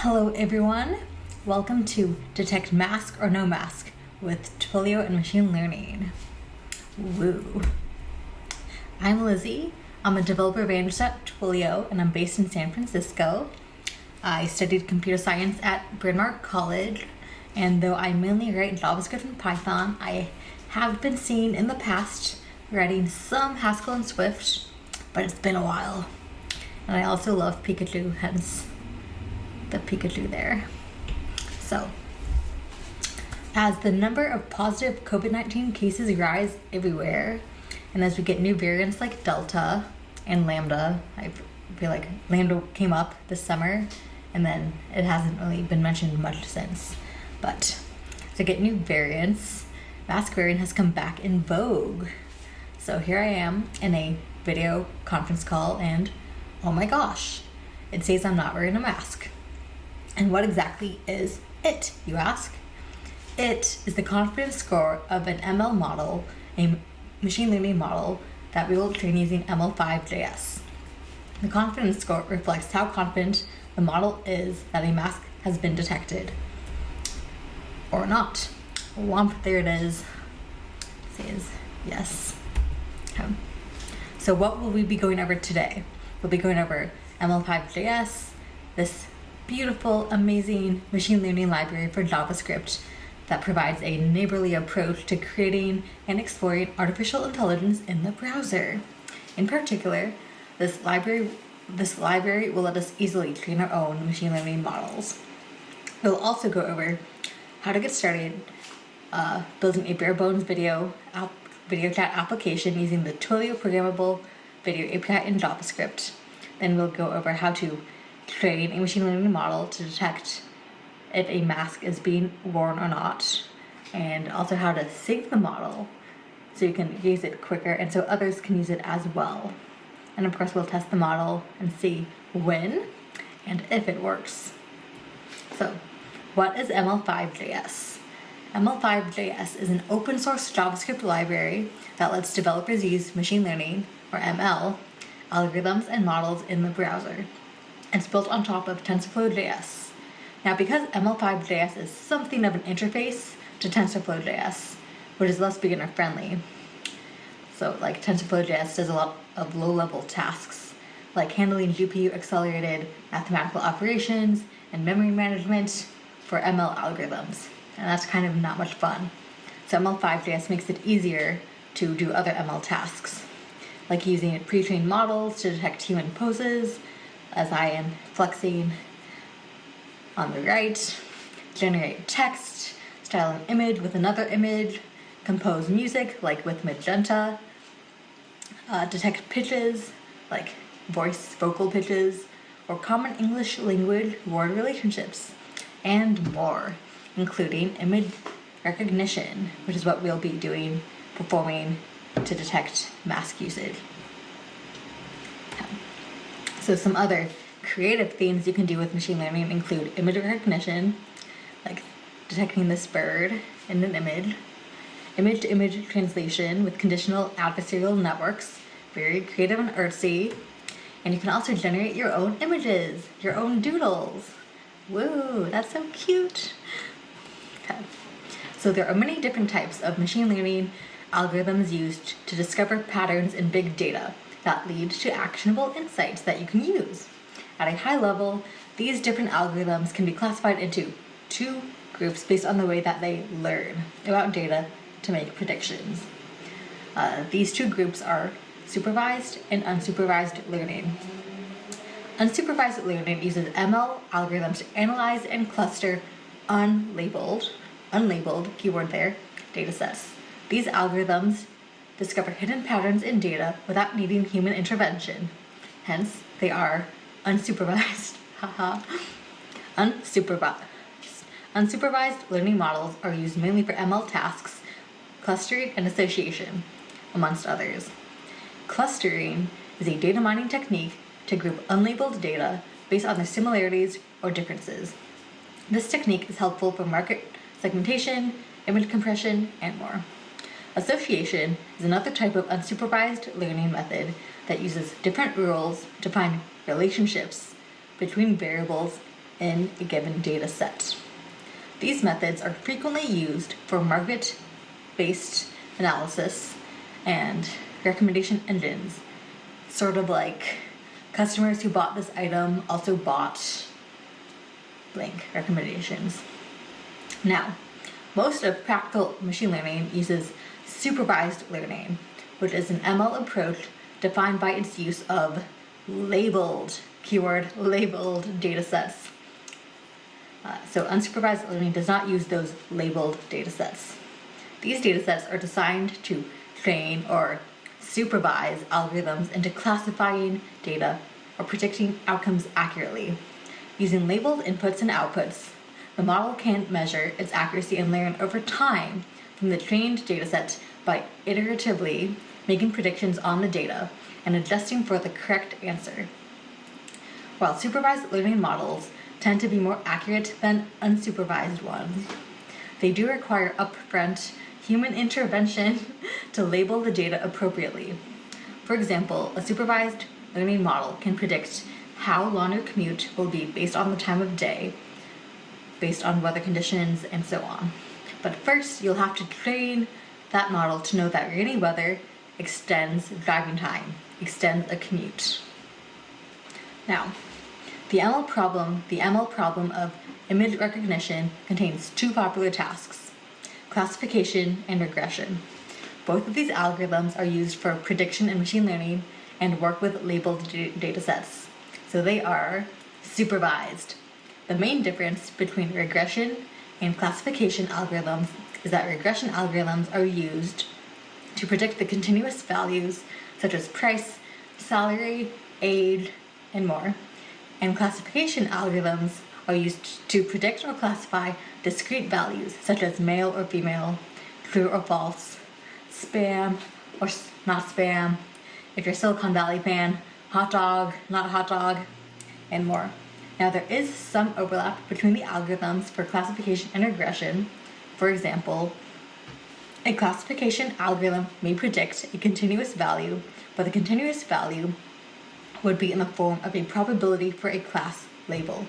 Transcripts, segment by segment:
Hello everyone, welcome to Detect Mask or No Mask with Twilio and Machine Learning. Woo! I'm Lizzie, I'm a developer evangelist at Twilio and I'm based in San Francisco. I studied computer science at Bryn Mawr College, and though I mainly write JavaScript and Python, I have been seen in the past writing some Haskell and Swift, but it's been a while. And I also love Pikachu, hence the Pikachu there. So, as the number of positive COVID-19 cases rise everywhere, and as we get new variants like Delta and Lambda, I feel like Lambda came up this summer, and then it hasn't really been mentioned much since. But to get new variants, mask wearing has come back in vogue. So here I am in a video conference call, and oh my gosh, it says I'm not wearing a mask. And what exactly is it, you ask? It is the confidence score of an ML model, a machine learning model that we will train using ml5.js. The confidence score reflects how confident the model is that a mask has been detected or not. Womp, there it is. It says yes. Okay. So what will we be going over today? We'll be going over ml5.js, this beautiful, amazing machine learning library for JavaScript that provides a neighborly approach to creating and exploring artificial intelligence in the browser. In particular, this library will let us easily train our own machine learning models. We'll also go over how to get started building a bare bones video chat application using the Twilio programmable video API in JavaScript. Then we'll go over how to train a machine learning model to detect if a mask is being worn or not, and also how to sync the model so you can use it quicker and so others can use it as well. And of course, we'll test the model and see when and if it works. So, what is ml5.js? ml5.js is an open source JavaScript library that lets developers use machine learning, or ML, algorithms and models in the browser. It's built on top of TensorFlow.js. Now, because ml5.js is something of an interface to TensorFlow.js, which is less beginner friendly, so like TensorFlow.js does a lot of low-level tasks, like handling GPU-accelerated mathematical operations and memory management for ML algorithms, and that's kind of not much fun. So ml5.js makes it easier to do other ML tasks, like using pre-trained models to detect human poses, as I am flexing on the right, generate text, style an image with another image, compose music like with magenta, detect pitches like voice vocal pitches, or common English language word relationships, and more, including image recognition, which is what we'll be performing to detect mask usage. So some other creative things you can do with machine learning include image recognition, like detecting this bird in an image, image-to-image translation with conditional adversarial networks, very creative and artsy, and you can also generate your own images, your own doodles. Woo, that's so cute. Okay. So there are many different types of machine learning algorithms used to discover patterns in big data that lead to actionable insights that you can use. At a high level, these different algorithms can be classified into two groups based on the way that they learn about data to make predictions. These two groups are supervised and unsupervised learning. Unsupervised learning uses ML algorithms to analyze and cluster unlabeled keyword there, data sets. These algorithms discover hidden patterns in data without needing human intervention. Hence, they are unsupervised. Unsupervised learning models are used mainly for ML tasks, clustering and association, amongst others. Clustering is a data mining technique to group unlabeled data based on their similarities or differences. This technique is helpful for market segmentation, image compression, and more. Association is another type of unsupervised learning method that uses different rules to find relationships between variables in a given data set. These methods are frequently used for market-based analysis and recommendation engines, sort of like customers who bought this item also bought blank recommendations. Now, most of practical machine learning uses supervised learning, which is an ML approach defined by its use of labeled, keyword labeled data sets. So unsupervised learning does not use those labeled data sets. These data sets are designed to train or supervise algorithms into classifying data or predicting outcomes accurately. Using labeled inputs and outputs, the model can measure its accuracy and learn over time from the trained dataset by iteratively making predictions on the data and adjusting for the correct answer. While supervised learning models tend to be more accurate than unsupervised ones, they do require upfront human intervention to label the data appropriately. For example, a supervised learning model can predict how long your commute will be based on the time of day, based on weather conditions, and so on. But first, you'll have to train that model to know that rainy weather extends driving time, extends a commute. Now, the ML problem of image recognition contains two popular tasks: classification and regression. Both of these algorithms are used for prediction in machine learning and work with labeled data sets. So they are supervised. The main difference between regression and classification algorithms is that regression algorithms are used to predict the continuous values such as price, salary, age, and more. And classification algorithms are used to predict or classify discrete values such as male or female, true or false, spam or not spam, if you're a Silicon Valley fan, hot dog, not hot dog, and more. Now, there is some overlap between the algorithms for classification and regression. For example, a classification algorithm may predict a continuous value, but the continuous value would be in the form of a probability for a class label.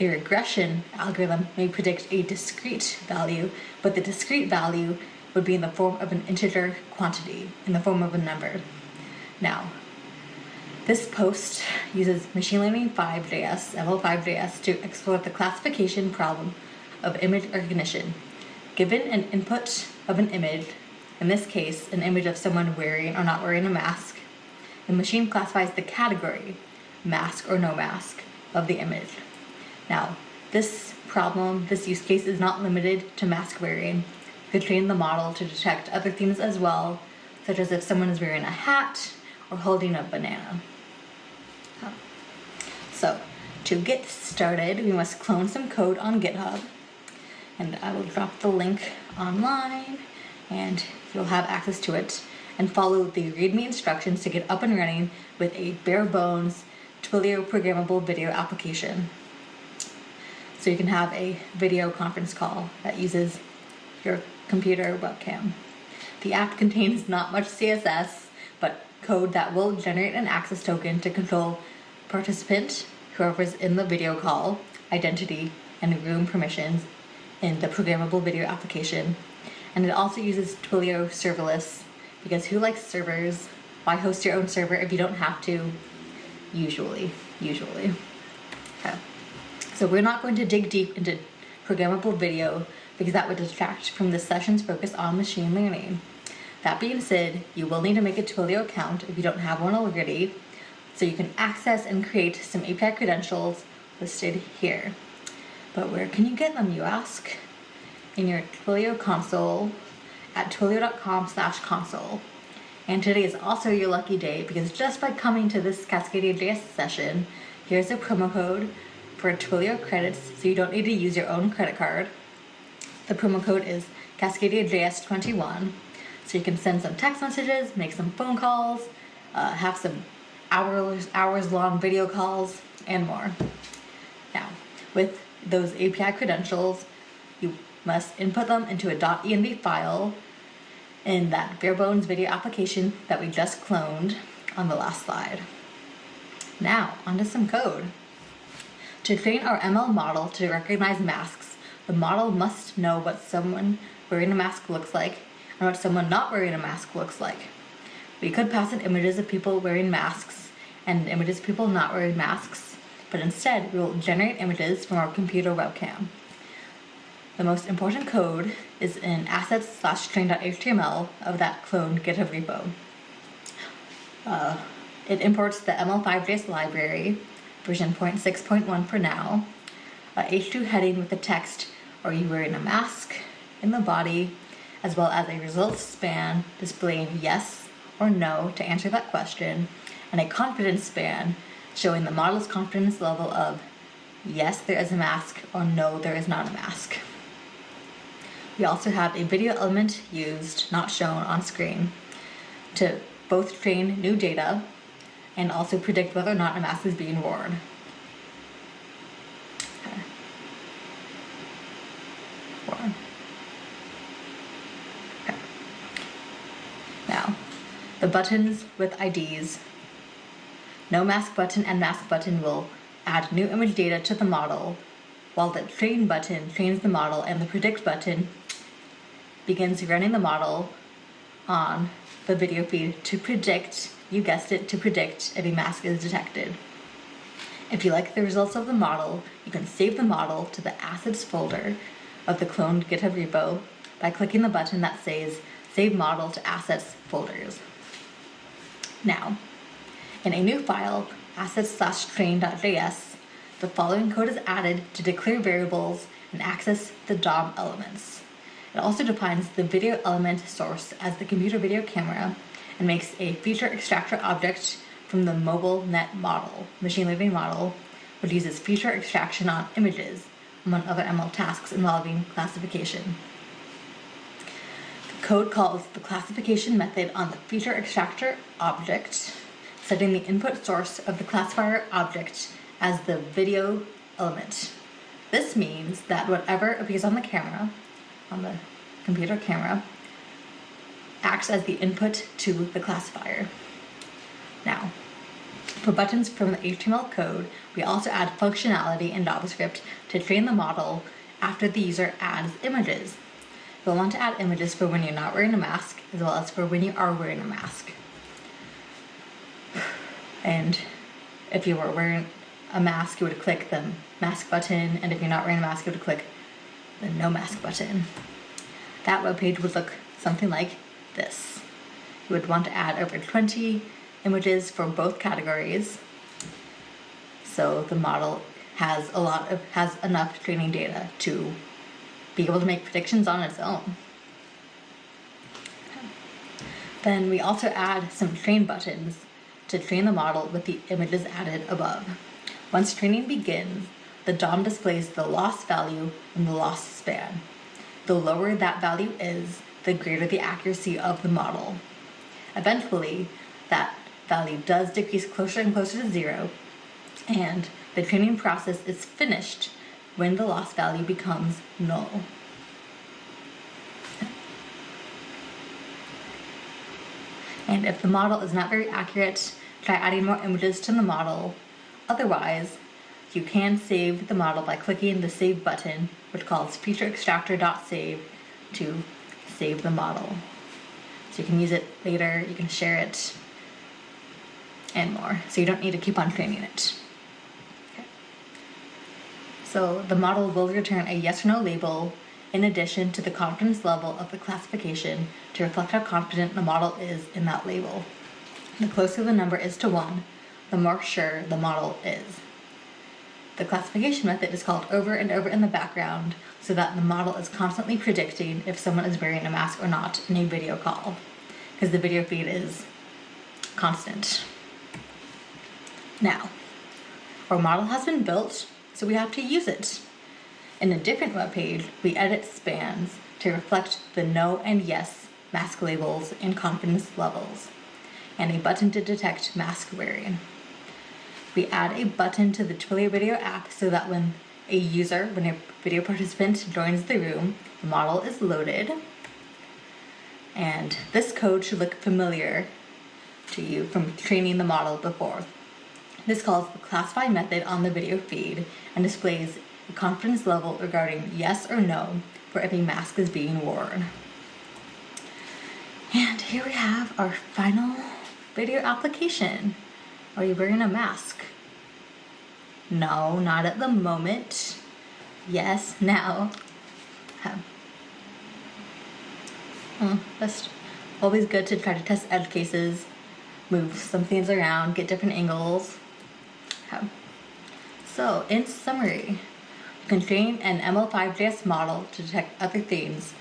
A regression algorithm may predict a discrete value, but the discrete value would be in the form of an integer quantity, in the form of a number. Now, this post uses ml5.js, ml5.js to explore the classification problem of image recognition. Given an input of an image, in this case, an image of someone wearing or not wearing a mask, the machine classifies the category, mask or no mask, of the image. Now, this use case is not limited to mask wearing. You could train the model to detect other things as well, such as if someone is wearing a hat or holding a banana. So, to get started, we must clone some code on GitHub, and I will drop the link online, and you'll have access to it, and follow the README instructions to get up and running with a bare bones Twilio programmable video application. So you can have a video conference call that uses your computer webcam. The app contains not much CSS, but code that will generate an access token to control participant, whoever's in the video call, identity, and room permissions in the programmable video application. And it also uses Twilio serverless, because who likes servers? Why host your own server if you don't have to? Usually. Okay. So we're not going to dig deep into programmable video because that would distract from this session's focus on machine learning. That being said, you will need to make a Twilio account if you don't have one already, so you can access and create some API credentials listed here. But where can you get them, you ask? In your Twilio console at twilio.com/console. And today is also your lucky day, because just by coming to this CascadiaJS session, here's a promo code for Twilio credits, so you don't need to use your own credit card. The promo code is CascadiaJS21, so you can send some text messages, make some phone calls, have some hours long video calls, and more. Now, with those API credentials, you must input them into a .env file in that bare bones video application that we just cloned on the last slide. Now, onto some code. To train our ML model to recognize masks, the model must know what someone wearing a mask looks like and what someone not wearing a mask looks like. We could pass in images of people wearing masks and images of people not wearing masks, but instead we will generate images from our computer webcam. The most important code is in assets/train.html of that cloned GitHub repo. It imports the ml5.js library, version 0.6.1 for now, a h2 heading with the text, "Are you wearing a mask?" in the body, as well as a results span displaying yes or no to answer that question, and a confidence span showing the model's confidence level of yes, there is a mask, or no, there is not a mask. We also have a video element used, not shown on screen, to both train new data and also predict whether or not a mask is being worn. Okay. Worn. Okay. Now, the buttons with IDs. No mask button and mask button will add new image data to the model, while the train button trains the model and the predict button begins running the model on the video feed to predict, you guessed it, to predict if a mask is detected. If you like the results of the model, you can save the model to the assets folder of the cloned GitHub repo by clicking the button that says Save Model to Assets Folders. Now, in a new file, assets/train.js, the following code is added to declare variables and access the DOM elements. It also defines the video element source as the computer video camera and makes a feature extractor object from the mobile net model, machine learning model, which uses feature extraction on images, among other ML tasks involving classification. The code calls the classification method on the feature extractor object, setting the input source of the classifier object as the video element. This means that whatever appears on the camera, on the computer camera, acts as the input to the classifier. Now, for buttons from the HTML code, we also add functionality in JavaScript to train the model after the user adds images. You'll want to add images for when you're not wearing a mask, as well as for when you are wearing a mask. And if you were wearing a mask, you would click the mask button, and if you're not wearing a mask, you would click the no mask button. That web page would look something like this. You would want to add over 20 images for both categories, so the model has enough training data to be able to make predictions on its own. Then we also add some train buttons to train the model with the images added above. Once training begins, the DOM displays the loss value and the loss span. The lower that value is, the greater the accuracy of the model. Eventually, that value does decrease closer and closer to zero, and the training process is finished when the loss value becomes null. And if the model is not very accurate, try adding more images to the model. Otherwise, you can save the model by clicking the Save button, which calls featureextractor.save to save the model. So you can use it later, you can share it, and more. So you don't need to keep on training it. Okay. So the model will return a yes or no label in addition to the confidence level of the classification to reflect how confident the model is in that label. The closer the number is to 1, the more sure the model is. The classification method is called over and over in the background so that the model is constantly predicting if someone is wearing a mask or not in a video call, because the video feed is constant. Now, our model has been built, so we have to use it. In a different web page, we edit spans to reflect the no and yes mask labels and confidence levels, and a button to detect mask wearing. We add a button to the Twilio video app so that when a video participant joins the room, the model is loaded. And this code should look familiar to you from training the model before. This calls the classify method on the video feed and displays a confidence level regarding yes or no for if a mask is being worn. And here we have our final video application. Are you wearing a mask? No, not at the moment. Yes, now. That's always good to try to test edge cases, move some things around, get different angles. So, in summary, you can train an ml5.js model to detect other things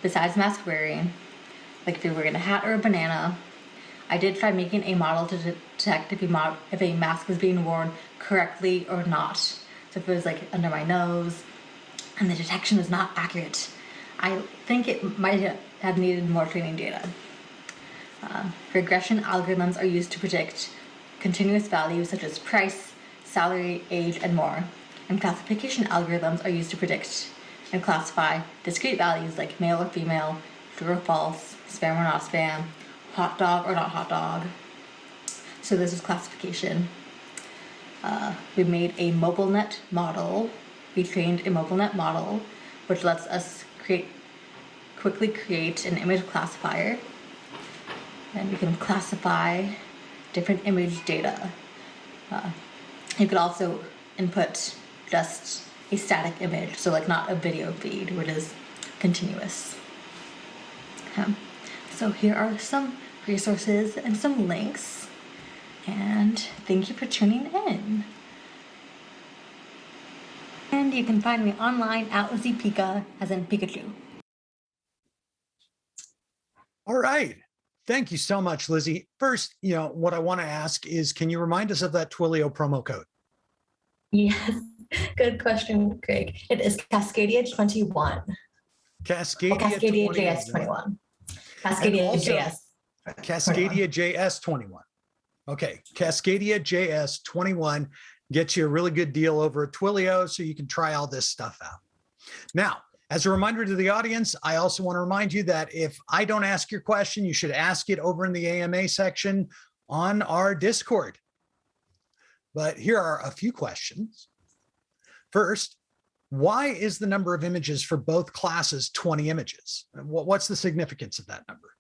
besides mask wearing, like if you're wearing a hat or a banana. I did try making a model to detect if a mask was being worn correctly or not. So if it was like under my nose and the detection was not accurate, I think it might have needed more training data. Regression algorithms are used to predict continuous values such as price, salary, age, and more. And classification algorithms are used to predict and classify discrete values like male or female, true or false, spam or not spam, hot dog or not hot dog. So this is classification. We made a MobileNet model. We trained a MobileNet model, which lets us quickly create an image classifier. And we can classify different image data. You could also input just a static image, so like not a video feed, which is continuous. So here are some resources and some links, and thank you for tuning in. And you can find me online at Lizzie Pika, as in Pikachu. All right. Thank you so much, Lizzie. First, what I want to ask is, can you remind us of that Twilio promo code? Yes, good question, Greg. It is CascadiaJS21. CascadiaJS 21. CascadiaJS. CascadiaJS 21. Okay, CascadiaJS 21 gets you a really good deal over at Twilio, so you can try all this stuff out. Now, as a reminder to the audience, I also want to remind you that if I don't ask your question, you should ask it over in the AMA section on our Discord. But here are a few questions. First, why is the number of images for both classes 20 images? What's the significance of that number?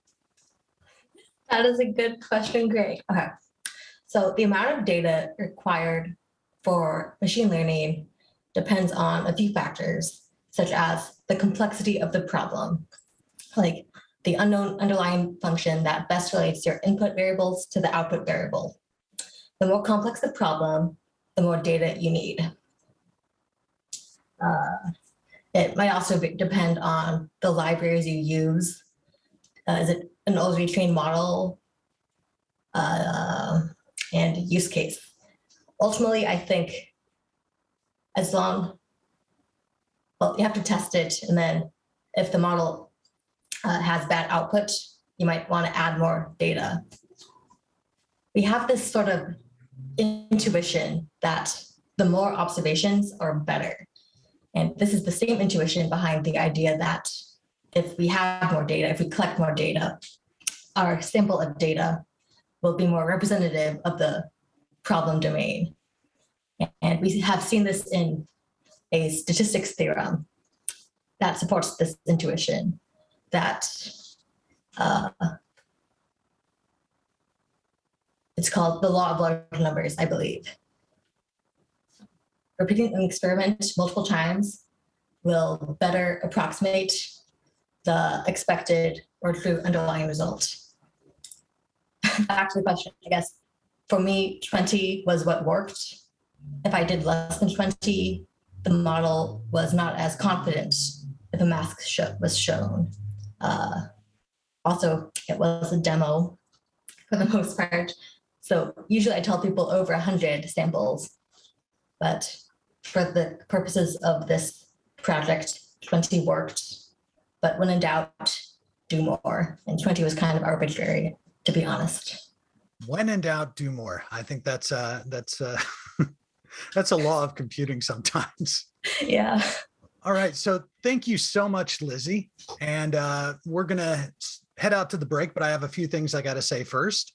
That is a good question, Greg. Okay. So the amount of data required for machine learning depends on a few factors, such as the complexity of the problem, like the unknown underlying function that best relates your input variables to the output variable. The more complex the problem, the more data you need. It might also depend on the libraries you use. Is it an already trained model? And use case. Ultimately, I think you have to test it, and then if the model has bad output, you might want to add more data. We have this sort of intuition that the more observations are better. And this is the same intuition behind the idea that if we have more data, if we collect more data, our sample of data will be more representative of the problem domain. And we have seen this in a statistics theorem that supports this intuition that it's called the law of large numbers, I believe. Repeating an experiment multiple times will better approximate the expected or true underlying result. Back to the question, I guess, for me, 20 was what worked. If I did less than 20, the model was not as confident if a mask was shown. Also, it was a demo for the most part. So usually I tell people over 100 samples, but for the purposes of this project, 20 worked. But when in doubt, do more. And 20 was kind of arbitrary, to be honest. When in doubt, do more. I think that's that's a law of computing sometimes. Yeah. All right. So thank you so much, Lizzie. And we're going to head out to the break, but I have a few things I got to say first.